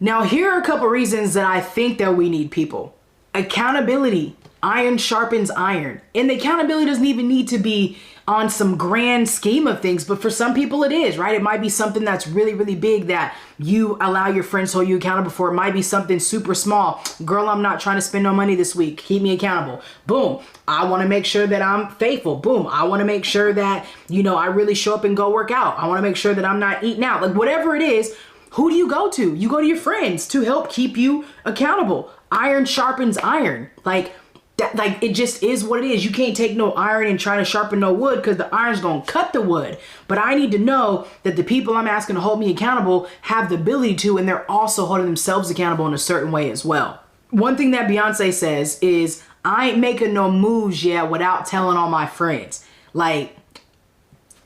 Now, here are a couple reasons that I think that we need people. Accountability. Iron sharpens iron. And the accountability doesn't even need to be on some grand scheme of things, but for some people it is, right? It might be something that's really, really big that you allow your friends to hold you accountable for. It might be something super small. Girl, I'm not trying to spend no money this week. Keep me accountable. Boom. I want to make sure that I'm faithful. Boom. I want to make sure that, I really show up and go work out. I want to make sure that I'm not eating out. Like whatever it is, who do you go to? You go to your friends to help keep you accountable. Iron sharpens iron. Like it just is what it is. You can't take no iron and try to sharpen no wood because the iron's going to cut the wood. But I need to know that the people I'm asking to hold me accountable have the ability to, and they're also holding themselves accountable in a certain way as well. One thing that Beyonce says is, I ain't making no moves yet without telling all my friends. Like,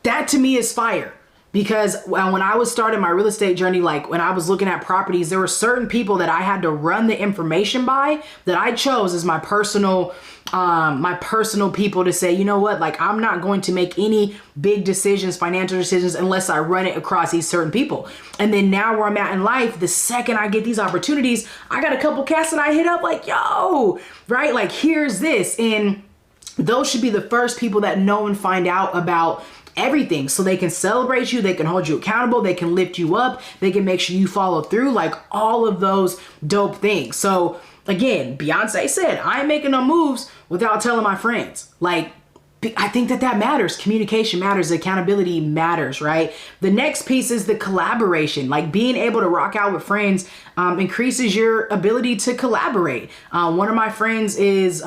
that to me is fire. Because when I was starting my real estate journey, like when I was looking at properties, there were certain people that I had to run the information by that I chose as my personal people to say, you know what, like I'm not going to make any big decisions, financial decisions, unless I run it across these certain people. And then now where I'm at in life, the second I get these opportunities, I got a couple cats that I hit up like, yo, right? Like here's this. And those should be the first people that know and find out about everything, so they can celebrate you, they can hold you accountable, they can lift you up, they can make sure you follow through, like all of those dope things. So again, Beyonce said, I ain't making no moves without telling my friends. Like, I think that matters. Communication matters. Accountability matters, right? The next piece is the collaboration. Like being able to rock out with friends increases your ability to collaborate. One of my friends is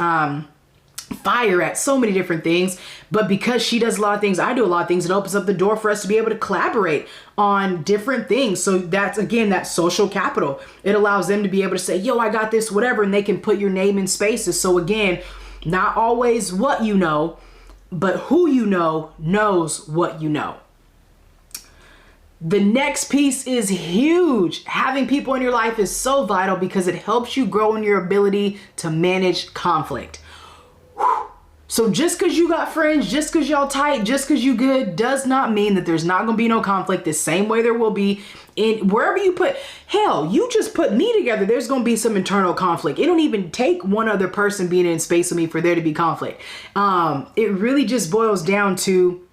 fire at so many different things, but because she does a lot of things, I do a lot of things, it opens up the door for us to be able to collaborate on different things. So that's, again, that social capital. It allows them to be able to say, yo, I got this, whatever, and they can put your name in spaces. So again, not always what you know, but who you know knows what you know. The next piece is huge. Having people in your life is so vital because it helps you grow in your ability to manage conflict. So just because you got friends, just because y'all tight, just because you good, does not mean that there's not going to be no conflict the same way there will be in wherever you put. Hell, you just put me together, there's going to be some internal conflict. It don't even take one other person being in space with me for there to be conflict. It really just boils down to,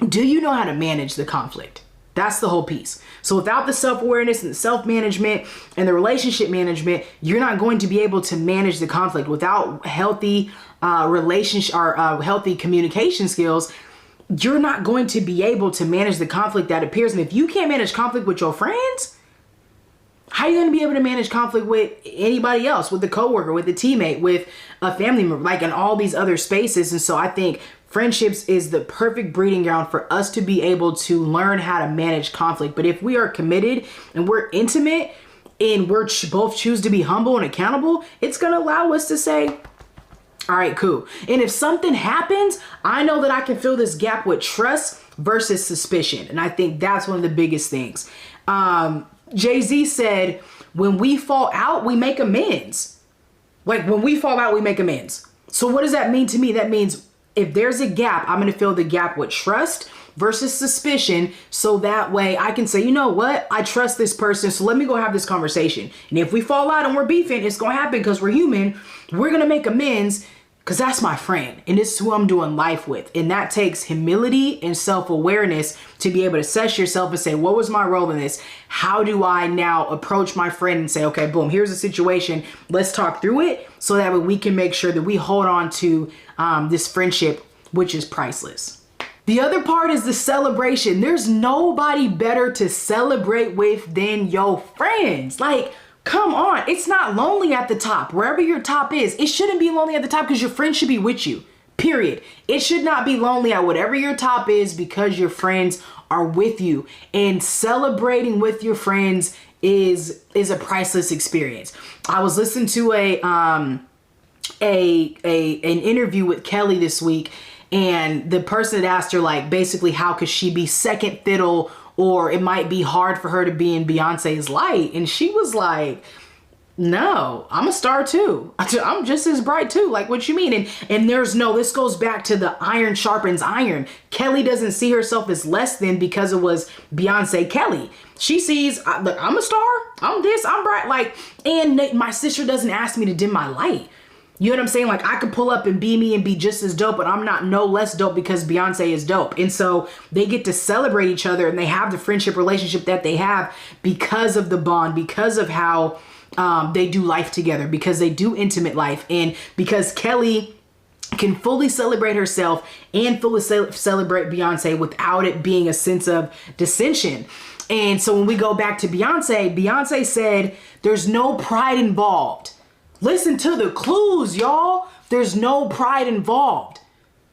do you know how to manage the conflict? That's the whole piece. So without the self-awareness and the self-management and the relationship management, you're not going to be able to manage the conflict. Without healthy relationship or healthy communication skills, you're not going to be able to manage the conflict that appears. And if you can't manage conflict with your friends, how are you going to be able to manage conflict with anybody else, with the coworker, with the teammate, with a family member, like in all these other spaces? And so I think friendships is the perfect breeding ground for us to be able to learn how to manage conflict. But if we are committed and we're intimate and we're both choose to be humble and accountable, it's going to allow us to say, all right, cool. And if something happens, I know that I can fill this gap with trust versus suspicion. And I think that's one of the biggest things. Jay-Z said, when we fall out, we make amends. Like when we fall out, we make amends. So what does that mean to me? That means if there's a gap, I'm going to fill the gap with trust versus suspicion. So that way I can say, you know what? I trust this person. So let me go have this conversation. And if we fall out and we're beefing, it's going to happen because we're human. We're going to make amends because that's my friend. And this is who I'm doing life with. And that takes humility and self-awareness to be able to assess yourself and say, what was my role in this? How do I now approach my friend and say, okay, boom, here's the situation. Let's talk through it so that way we can make sure that we hold on to this friendship, which is priceless. The other part is the celebration. There's nobody better to celebrate with than your friends. Like, come on, it's not lonely at the top. Wherever your top is, it shouldn't be lonely at the top because your friends should be with you, period. It should not be lonely at whatever your top is because your friends are with you. And celebrating with your friends is a priceless experience. I was listening to an interview with Kelly this week, and the person had asked her, like, basically how could she be second fiddle, or it might be hard for her to be in Beyonce's light. And she was like, No, I'm a star too. I'm just as bright too. Like, what you mean? And this goes back to the iron sharpens iron. Kelly doesn't see herself as less than because it was Beyonce Kelly. She sees, look, I'm a star. I'm this, I'm bright. Like, and my sister doesn't ask me to dim my light. You know what I'm saying? Like, I could pull up and be me and be just as dope, but I'm not no less dope because Beyonce is dope. And so they get to celebrate each other, and they have the friendship relationship that they have because of the bond, because of how they do life together, because they do intimate life, and because Kelly can fully celebrate herself and fully celebrate Beyonce without it being a sense of dissension. And so when we go back to Beyonce said, there's no pride involved. Listen to the clues, y'all. There's no pride involved.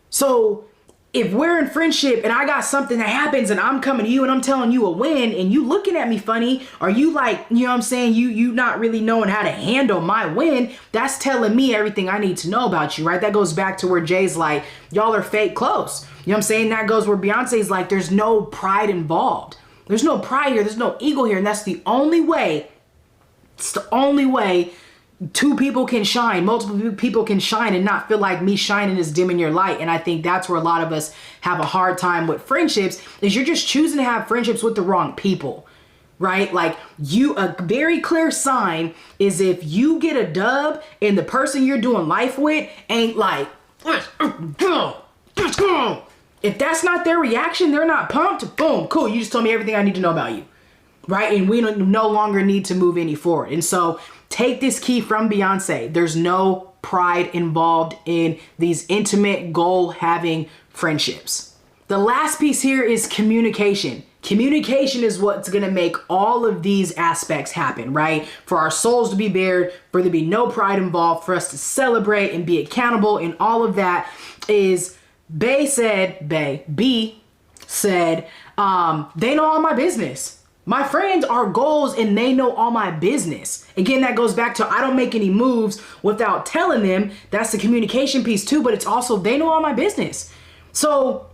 So if we're in friendship and I got something that happens and I'm coming to you and I'm telling you a win and you looking at me funny, or you like, you know what I'm saying, you not really knowing how to handle my win, that's telling me everything I need to know about you, right? That goes back to where Jay's like, y'all are fake close. You know what I'm saying? That goes where Beyonce's like, there's no pride involved. There's no pride here. There's no ego here. And that's the only way. It's the only way two people can shine, multiple people can shine and not feel like me shining is dimming your light. And I think that's where a lot of us have a hard time with friendships, is you're just choosing to have friendships with the wrong people, right? Like, a very clear sign is if you get a dub and the person you're doing life with ain't like, let's go. If that's not their reaction, they're not pumped, boom, cool. You just told me everything I need to know about you, right? And we no longer need to move any forward. And so take this key from Beyonce. There's no pride involved in these intimate, goal-having friendships. The last piece here is communication. Communication is what's going to make all of these aspects happen, right? For our souls to be bared, for there to be no pride involved, for us to celebrate and be accountable, and all of that is B said, they know all my business. My friends are goals and they know all my business. Again, that goes back to I don't make any moves without telling them. That's the communication piece too, but it's also they know all my business. So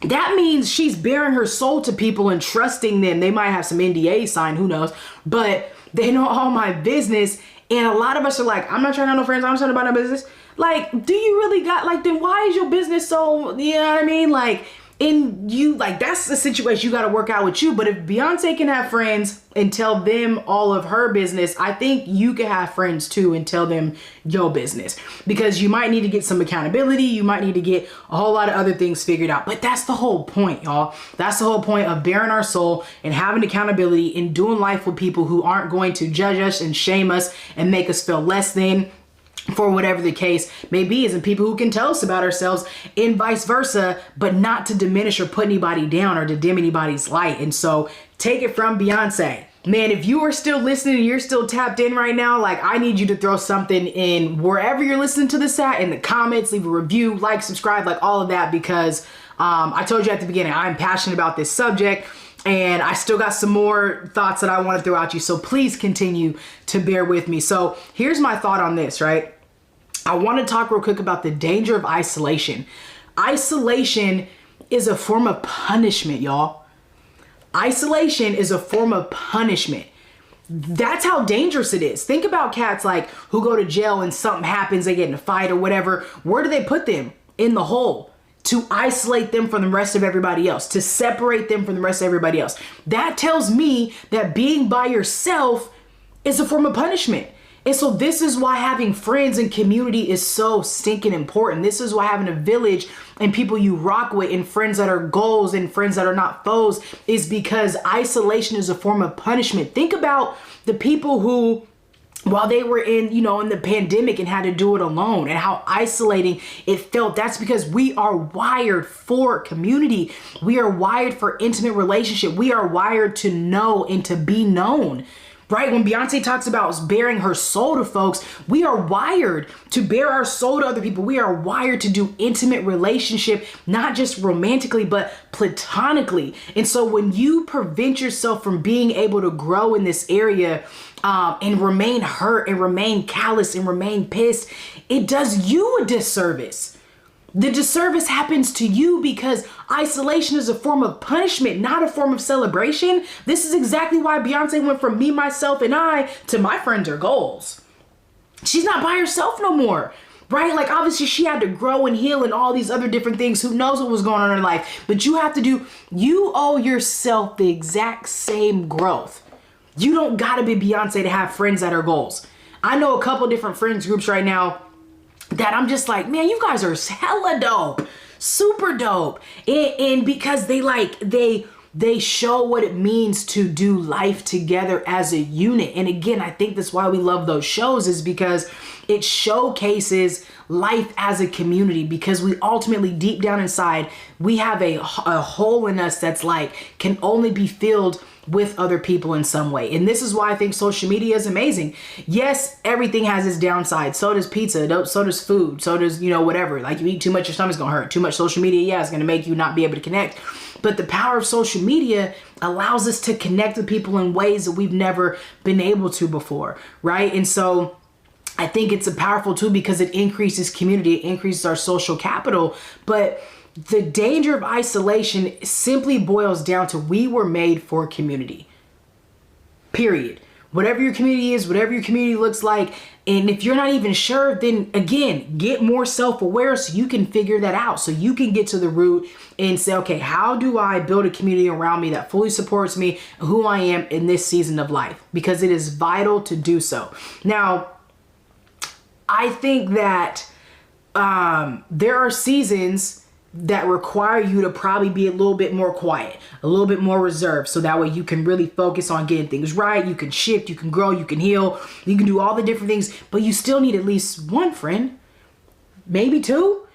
that means she's bearing her soul to people and trusting them. They might have some NDA signed, who knows, but they know all my business. And a lot of us are like, I'm not trying to have no friends. I'm not trying about no business. Like, do you really got, like, then why is your business so, you know what I mean? Like, and you, like, that's the situation you got to work out with you. But if Beyonce can have friends and tell them all of her business, I think you can have friends too and tell them your business, because you might need to get some accountability. You might need to get a whole lot of other things figured out. But that's the whole point, y'all. That's the whole point of bearing our soul and having accountability and doing life with people who aren't going to judge us and shame us and make us feel less than, for whatever the case may be, is in people who can tell us about ourselves and vice versa, but not to diminish or put anybody down or to dim anybody's light. And so take it from Beyonce. Man, if you are still listening and you're still tapped in right now, like, I need you to throw something in wherever you're listening to this at, in the comments, leave a review, like, subscribe, like all of that, because I told you at the beginning, I'm passionate about this subject. And I still got some more thoughts that I want to throw at you. So please continue to bear with me. So here's my thought on this, right? I want to talk real quick about the danger of isolation. Isolation is a form of punishment, y'all. Isolation is a form of punishment. That's how dangerous it is. Think about cats like who go to jail and something happens, they get in a fight or whatever. Where do they put them? In the hole. To isolate them from the rest of everybody else, to separate them from the rest of everybody else. That tells me that being by yourself is a form of punishment. And so this is why having friends and community is so stinking important. This is why having a village and people you rock with and friends that are goals and friends that are not foes is because isolation is a form of punishment. Think about the people who, while they were in the pandemic and had to do it alone, and how isolating it felt. That's because we are wired for community. We are wired for intimate relationship. We are wired to know and to be known. Right? When Beyonce talks about bearing her soul to folks, we are wired to bear our soul to other people. We are wired to do intimate relationship, not just romantically, but platonically. And so when you prevent yourself from being able to grow in this area and remain hurt and remain callous and remain pissed, it does you a disservice. The disservice happens to you because isolation is a form of punishment, not a form of celebration. This is exactly why Beyonce went from me, myself, and I to my friends are goals. She's not by herself no more, right? Like obviously she had to grow and heal and all these other different things. Who knows what was going on in her life? But you owe yourself the exact same growth. You don't gotta be Beyonce to have friends that are goals. I know a couple different friends groups right now that I'm just like, man, you guys are hella dope, super dope. And because they show what it means to do life together as a unit. And again, I think that's why we love those shows, is because it showcases life as a community, because we ultimately deep down inside, we have a hole in us that's like, can only be filled with other people in some way. And this is why I think social media is amazing. Yes, everything has its downside. So does pizza, so does food, so does, whatever. Like you eat too much, your stomach's gonna hurt. Too much social media, yeah, it's gonna make you not be able to connect. But the power of social media allows us to connect with people in ways that we've never been able to before, right? And so I think it's a powerful tool because it increases community, it increases our social capital. But the danger of isolation simply boils down to we were made for community. Period. Whatever your community is, whatever your community looks like, and if you're not even sure, then again, get more self-aware so you can figure that out. So you can get to the root and say, okay, how do I build a community around me that fully supports me, who I am in this season of life? Because it is vital to do so. Now, I think that there are seasons that require you to probably be a little bit more quiet, a little bit more reserved, so that way you can really focus on getting things right. You can shift, you can grow, you can heal, you can do all the different things, but you still need at least one friend, maybe two,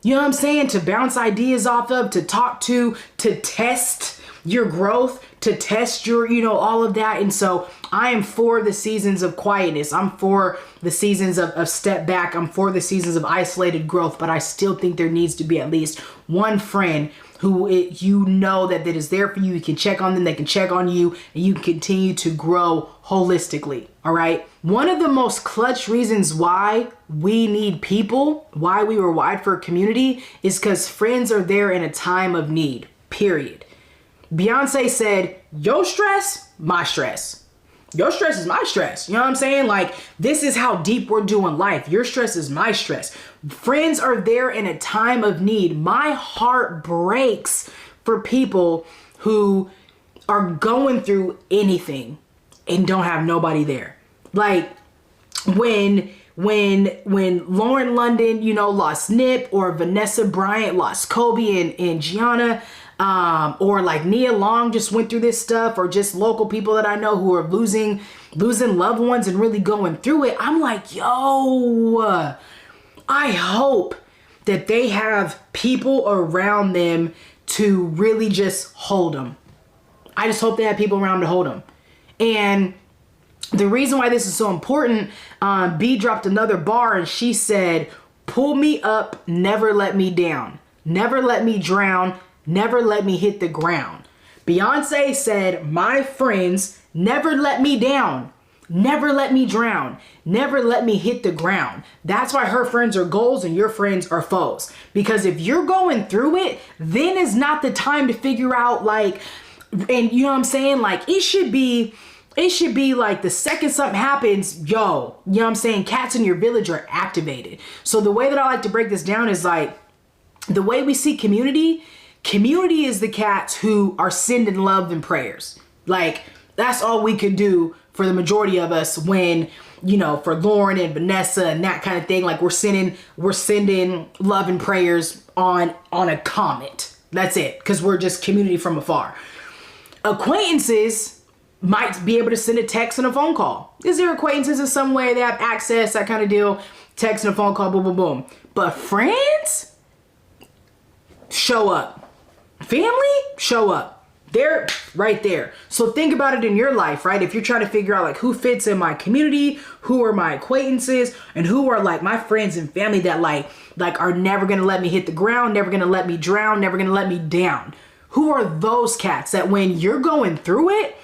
you know what I'm saying, to bounce ideas off of, to talk to test your growth, to test your, all of that. And so I am for the seasons of quietness. I'm for the seasons of step back. I'm for the seasons of isolated growth, but I still think there needs to be at least one friend who that is there for you. You can check on them, they can check on you, and you can continue to grow holistically. All right. One of the most clutch reasons why we need people, why we were wired for a community, is because friends are there in a time of need, period. Beyonce said, your stress, my stress. Your stress is my stress. You know what I'm saying? Like, this is how deep we're doing life. Your stress is my stress. Friends are there in a time of need. My heart breaks for people who are going through anything and don't have nobody there. Like when Lauren London, lost Nip, or Vanessa Bryant lost Kobe and Gianna, or like Nia Long just went through this stuff, or just local people that I know who are losing loved ones and really going through it. I'm like, yo, I hope that they have people around them to really just hold them. I just hope they have people around to hold them. And the reason why this is so important, B dropped another bar and she said, pull me up, never let me down, never let me drown, never let me hit the ground. Beyonce said, my friends never let me down, never let me drown, never let me hit the ground. That's why her friends are goals and your friends are foes. Because if you're going through it, then is not the time to figure out like, and you know what I'm saying? Like it should be like the second something happens, you know what I'm saying? Cats in your village are activated. So the way that I like to break this down is like the way we see community is the cats who are sending love and prayers. Like that's all we could do for the majority of us when, for Lauren and Vanessa and that kind of thing. Like we're sending love and prayers on a comment. That's it. Cause we're just community from afar. Acquaintances might be able to send a text and a phone call. Is there acquaintances in some way they have access, that kind of deal, text and a phone call, boom, boom, boom. But friends show up. Family, show up. They're right there. So think about it in your life, right? If you're trying to figure out like who fits in my community, who are my acquaintances, and who are like my friends and family that like are never going to let me hit the ground, never going to let me drown, never going to let me down. Who are those cats that when you're going through it,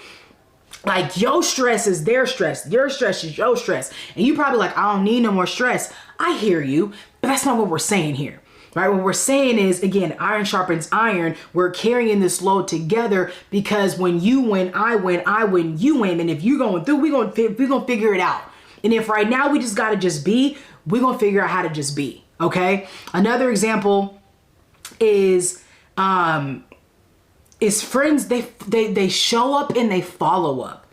like your stress is their stress, your stress is your stress. And you probably like, I don't need no more stress. I hear you, but that's not what we're saying here. right? What we're saying is, again, iron sharpens iron. We're carrying this load together because when you win, I win, you win. And if you're going through, we're going to figure it out. And if right now we just got to just be, we're going to figure out how to just be. Okay. Another example is friends. They show up and they follow up.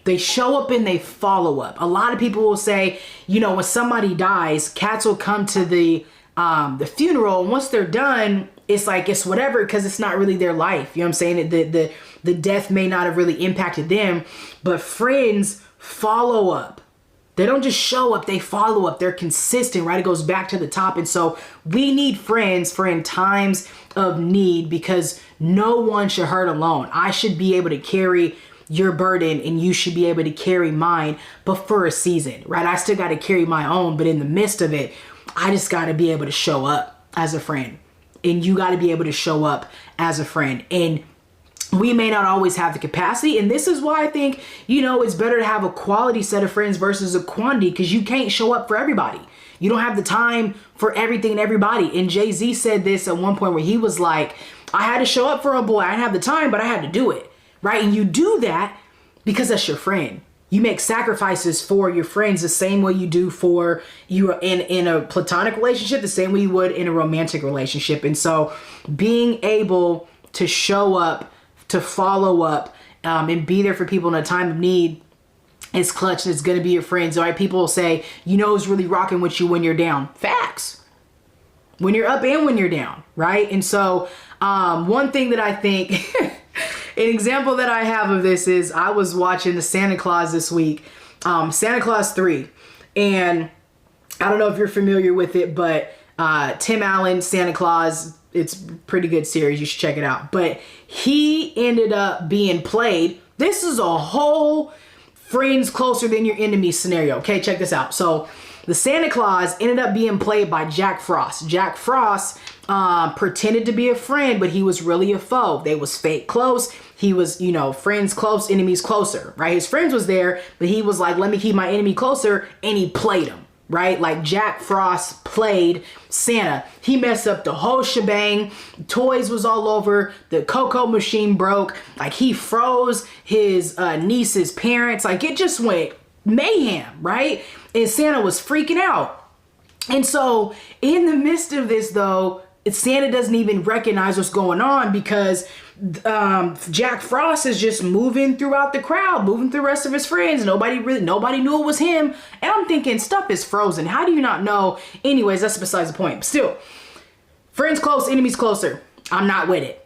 They show up and they follow up. A lot of people will say, you know, when somebody dies, cats will come to the funeral, and once they're done, it's like, it's whatever, because it's not really their life. You know what I'm saying? The death may not have really impacted them, but friends follow up. They don't just show up, they follow up. They're consistent, right? It goes back to the top. And so we need friends for in times of need, because no one should hurt alone. I should be able to carry your burden and you should be able to carry mine, but for a season, right? I still got to carry my own, but in the midst of it, I just got to be able to show up as a friend, and you got to be able to show up as a friend. And we may not always have the capacity. And this is why I think, you know, it's better to have a quality set of friends versus a quantity, because you can't show up for everybody. You don't have the time for everything and everybody. And Jay-Z said this at one point where he was like, I had to show up for a boy. I didn't have the time, but I had to do it. Right. And you do that because that's your friend. You make sacrifices for your friends the same way you do for you in a platonic relationship, the same way you would in a romantic relationship. And so being able to show up, to follow up, and be there for people in a time of need is clutch, and it's going to be your friends. All right. People will say, you know, who's really rocking with you when you're down. Facts. When you're up and when you're down. Right. And so one thing that I think an example that I have of this is I was watching the Santa Claus this week, Santa Claus 3. And I don't know if you're familiar with it, but Tim Allen, Santa Claus, it's a pretty good series. You should check it out. But he ended up being played. This is a whole friends closer than your enemy scenario. Okay, check this out. So the Santa Claus ended up being played by Jack Frost. Jack Frost pretended to be a friend, but he was really a foe. They was fake close. He was, you know, friends close, enemies closer, right? His friends was there, but he was like, let me keep my enemy closer, and he played him, right? Like Jack Frost played Santa. He messed up the whole shebang. Toys was all over. The cocoa machine broke. Like he froze his niece's parents. Like it just went mayhem, right? And Santa was freaking out. And so in the midst of this though, Santa doesn't even recognize what's going on, because Jack Frost is just moving throughout the crowd, moving through the rest of his friends. Nobody knew it was him. And I'm thinking, stuff is frozen. How do you not know? Anyways, that's besides the point. But still, friends close, enemies closer. I'm not with it.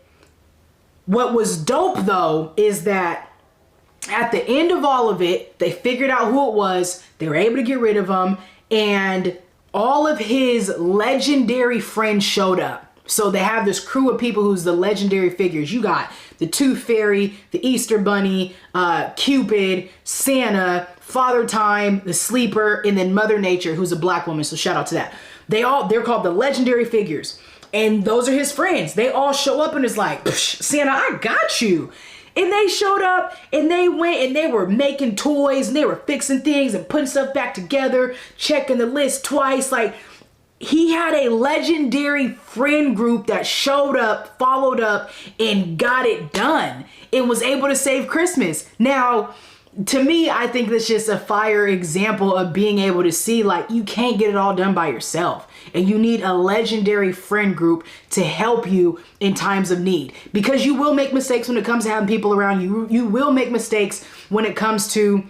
What was dope though is that at the end of all of it, they figured out who it was. They were able to get rid of him, and all of his legendary friends showed up. So they have this crew of people who's the legendary figures. You got the Tooth Fairy, the Easter Bunny, Cupid, Santa, Father Time, the Sleeper, and then Mother Nature, who's a black woman. So shout out to that. They're called the legendary figures. And those are his friends. They all show up and it's like, Santa, I got you. And they showed up and they went and they were making toys and they were fixing things and putting stuff back together, checking the list twice. Like he had a legendary friend group that showed up, followed up, and got it done. It was able to save Christmas. Now, to me, I think that's just a fire example of being able to see like you can't get it all done by yourself. And you need a legendary friend group to help you in times of need, because you will make mistakes when it comes to having people around you. You will make mistakes when it comes to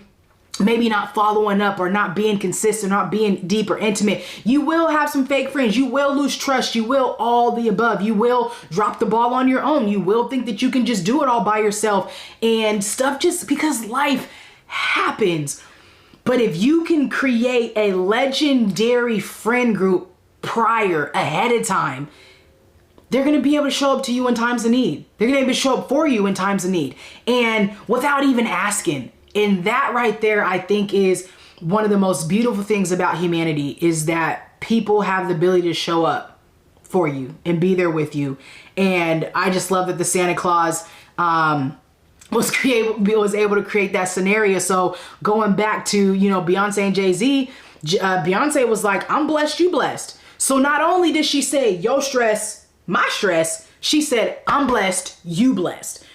maybe not following up or not being consistent, not being deep or intimate. You will have some fake friends. You will lose trust. You will all the above. You will drop the ball on your own. You will think that you can just do it all by yourself and stuff, just because life happens. But if you can create a legendary friend group ahead of time, they're going to be able to show up to you in times of need. They're going to be able to show up for you in times of need, and without even asking. And that right there, I think, is one of the most beautiful things about humanity, is that people have the ability to show up for you and be there with you. And I just love that the Santa Claus was able to create that scenario. So going back to, you know, Beyonce and Jay-Z, Beyonce was like, I'm blessed, you blessed. So not only did she say, yo stress, my stress, she said, I'm blessed, you blessed.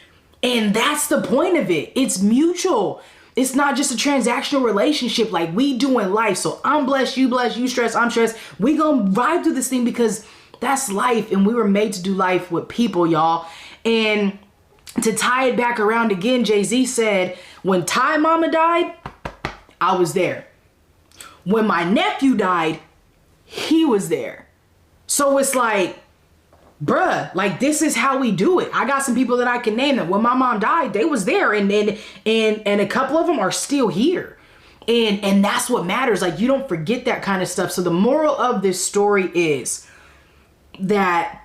And that's the point of it. It's mutual. It's not just a transactional relationship like we do in life. So I'm blessed, you stressed, I'm stressed. We gonna vibe through this thing because that's life. And we were made to do life with people, y'all. And to tie it back around again, Jay-Z said, when Ty mama died, I was there. When my nephew died, he was there. So it's like, bruh, like this is how we do it. I got some people that I can name that when my mom died, they was there, and a couple of them are still here. And that's what matters. Like, you don't forget that kind of stuff. So the moral of this story is that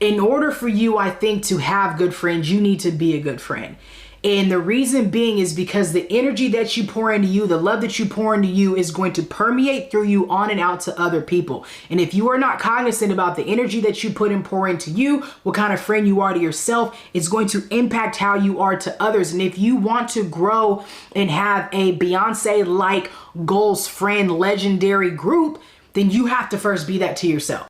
in order for you, I think, to have good friends, you need to be a good friend. And the reason being is because the energy that you pour into you, the love that you pour into you is going to permeate through you on and out to other people. And if you are not cognizant about the energy that you put and pour into you, what kind of friend you are to yourself, it's going to impact how you are to others. And if you want to grow and have a Beyonce-like goals friend legendary group, then you have to first be that to yourself.